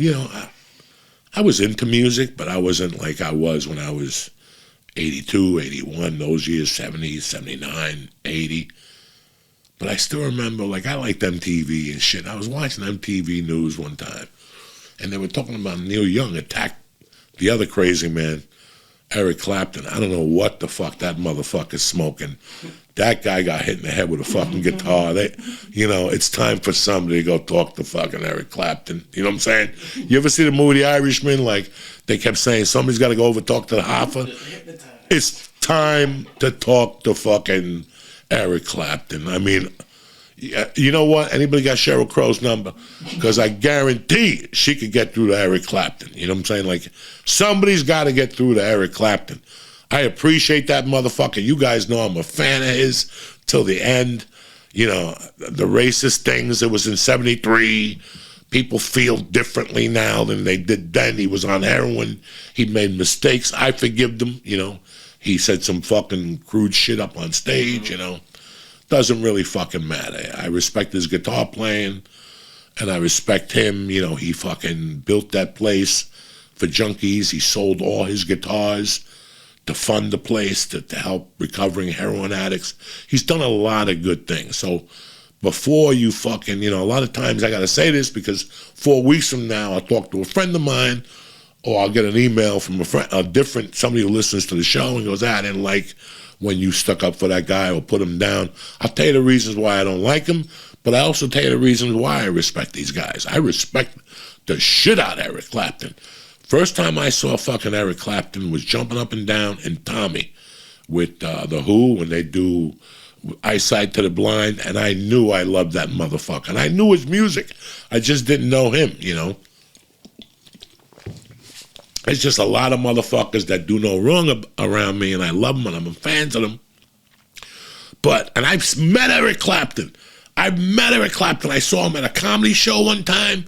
you know, I was into music, but I wasn't like I was when I was 82, 81, those years, 70, 79, 80. But I still remember, like, I liked MTV and shit. I was watching MTV News one time, and they were talking about Neil Young attacked the other crazy man, Eric Clapton. I don't know what the fuck that motherfucker's smoking. That guy got hit in the head with a fucking guitar. It's time for somebody to go talk to fucking Eric Clapton. You know what I'm saying? You ever see the movie The Irishman? Like, they kept saying, somebody's got to go over talk to the Hoffa. It's time to talk to fucking Eric Clapton. I mean, you know what? Anybody got Sheryl Crow's number? Because I guarantee she could get through to Eric Clapton. You know what I'm saying? Like, somebody's got to get through to Eric Clapton. I appreciate that motherfucker. You guys know I'm a fan of his till the end. You know, the racist things, it was in 73. People feel differently now than they did then. He was on heroin. He made mistakes. I forgive him, you know. He said some fucking crude shit up on stage, you know. Doesn't really fucking matter. I respect his guitar playing, and I respect him. You know, he fucking built that place for junkies. He sold all his guitars to fund the place, to help recovering heroin addicts. He's done a lot of good things. So before you fucking, you know, a lot of times I got to say this because 4 weeks from now I'll talk to a friend of mine, or I'll get an email from somebody who listens to the show and goes, I didn't like when you stuck up for that guy or put him down. I'll tell you the reasons why I don't like him, but I also tell you the reasons why I respect these guys. I respect the shit out of Eric Clapton. First time I saw fucking Eric Clapton was Jumping Up and Down in Tommy with The Who when they do Eyesight to the Blind, and I knew I loved that motherfucker. And I knew his music. I just didn't know him, you know. There's just a lot of motherfuckers that do no wrong around me, and I love them, and I'm fans of them. And I've met Eric Clapton. I saw him at a comedy show one time.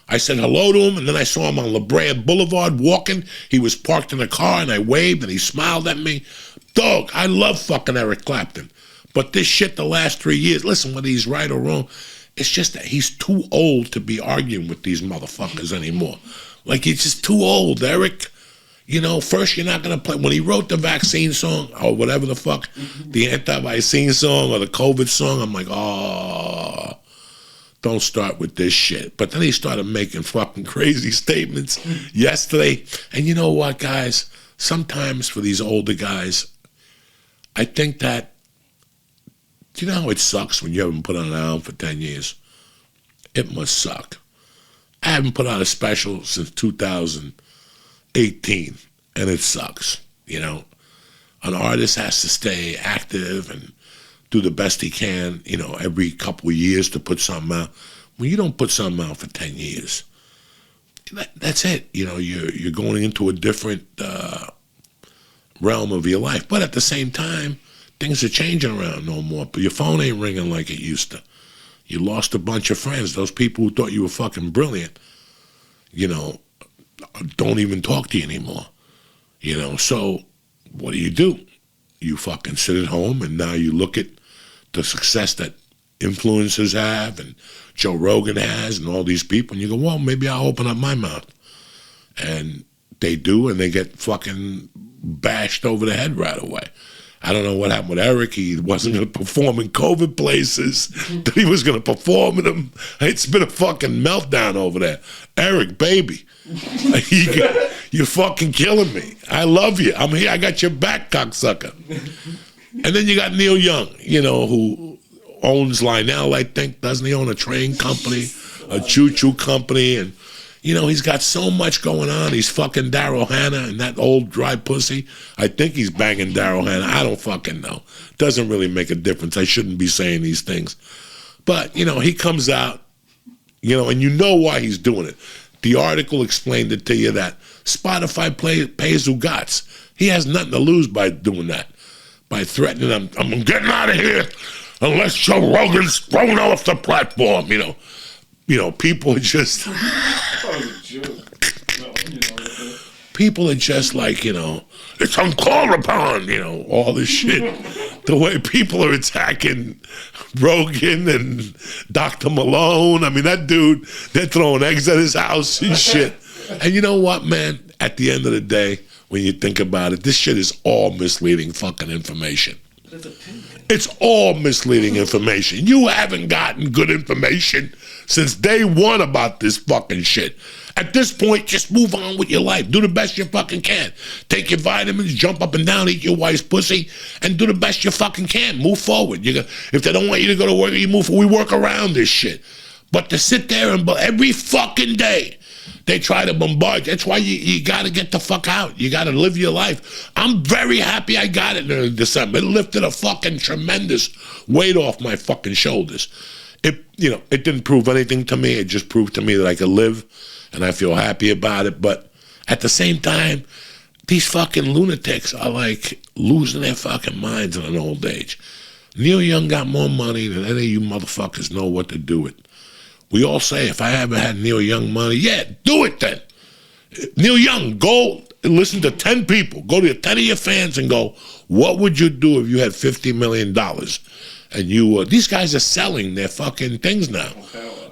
I said hello to him, and then I saw him on La Brea Boulevard walking. He was parked in a car, and I waved, and he smiled at me. Dog, I love fucking Eric Clapton. But this shit the last 3 years, listen, whether he's right or wrong, it's just that he's too old to be arguing with these motherfuckers anymore. Like, he's just too old, Eric. You know, first you're not going to play. When he wrote the vaccine song, or whatever the fuck, the anti-vaccine song or the COVID song, I'm like, oh, don't start with this shit. But then he started making fucking crazy statements yesterday. And you know what, guys? Sometimes for these older guys, I think that, do you know how it sucks when you haven't put on an album for 10 years? It must suck. I haven't put out a special since 2018, and it sucks, you know. An artist has to stay active and do the best he can, you know, every couple of years to put something out. When you don't put something out for 10 years, that's it. You know, you're going into a different realm of your life. But at the same time, things are changing around no more. But your phone ain't ringing like it used to. You lost a bunch of friends. Those people who thought you were fucking brilliant, you know, don't even talk to you anymore. You know, so what do? You fucking sit at home, and now you look at the success that influencers have and Joe Rogan has and all these people, and you go, well, maybe I'll open up my mouth. And they do, and they get fucking bashed over the head right away. I don't know what happened with Eric. He wasn't going to perform in COVID places. That he was going to perform in them. It's been a fucking meltdown over there. Eric, baby, you're fucking killing me. I love you. I'm here. I got your back, cocksucker. And then you got Neil Young, you know, who owns Lionel, I think. Doesn't he own a train company, a choo-choo company? And, you know, he's got so much going on. He's fucking Daryl Hannah and that old dry pussy. I think he's banging Daryl Hannah. I don't fucking know. Doesn't really make a difference. I shouldn't be saying these things. But, you know, he comes out, you know, and you know why he's doing it. The article explained it to you that Spotify pays who gots. He has nothing to lose by doing that, by threatening them. I'm getting out of here unless Joe Rogan's thrown off the platform, you know. You know, people are just... people are just like, you know, it's uncalled upon, you know, all this shit. the way people are attacking Rogan and Dr. Malone. I mean, that dude, they're throwing eggs at his house and shit. And you know what, man? At the end of the day, when you think about it, this shit is all misleading fucking information. It's all misleading information. You haven't gotten good information since day one about this fucking shit. At this point, just move on with your life. Do the best you fucking can. Take your vitamins, jump up and down, eat your wife's pussy, and do the best you fucking can. Move forward. If they don't want you to go to work, you move. We work around this shit. But to sit there and every fucking day, they try to bombard you. That's why you got to get the fuck out. You got to live your life. I'm very happy I got it in December. It lifted a fucking tremendous weight off my fucking shoulders. It didn't prove anything to me. It just proved to me that I could live, and I feel happy about it. But at the same time, these fucking lunatics are like losing their fucking minds in an old age. Neil Young got more money than any of you motherfuckers know what to do with. We all say, if I ever had Neil Young money, yeah, do it then. Neil Young, go and listen to 10 people. Go to 10 of your fans and go, what would you do if you had $50 million? And these guys are selling their fucking things now.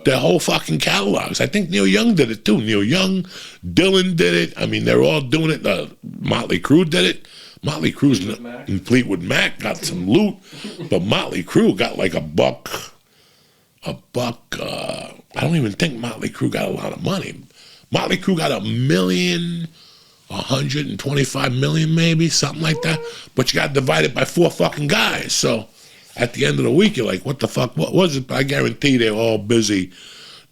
Their whole fucking catalogs. I think Neil Young did it too. Neil Young, Dylan did it. I mean, they're all doing it. Motley Crue did it. Motley Crue's in Fleetwood Mac got some loot, but Motley Crue got like a buck. I don't even think Motley Crue got a lot of money. Motley Crue got $125 million maybe, something like that. But you got divided by 4 fucking guys. So at the end of the week, you're like, what the fuck? What was it? I guarantee they're all busy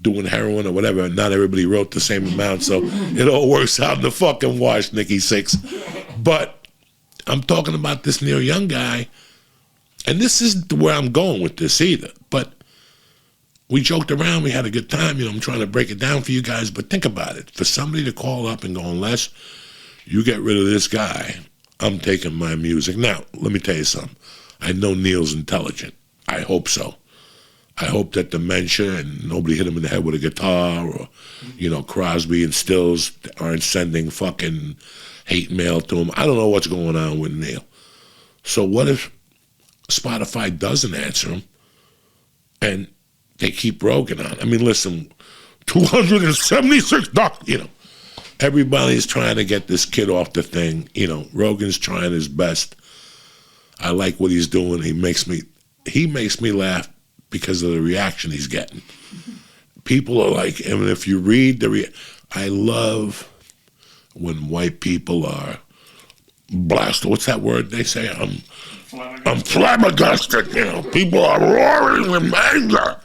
doing heroin or whatever. And not everybody wrote the same amount. So it all works out in the fucking wash, Nikki Sixx. But I'm talking about this Neil Young guy. And this isn't where I'm going with this either. But we joked around, we had a good time, I'm trying to break it down for you guys, but think about it. For somebody to call up and go, unless you get rid of this guy, I'm taking my music. Now, let me tell you something. I know Neil's intelligent. I hope so. I hope that dementia and nobody hit him in the head with a guitar or, Crosby and Stills aren't sending fucking hate mail to him. I don't know what's going on with Neil. So what if Spotify doesn't answer him and they keep Rogan on? I mean, listen, $276, everybody's trying to get this kid off the thing. Rogan's trying his best. I like what he's doing. He makes me laugh because of the reaction he's getting. People are like, and if you read I love when white people are blasted. What's that word they say? I'm flabbergasted. People are roaring with anger.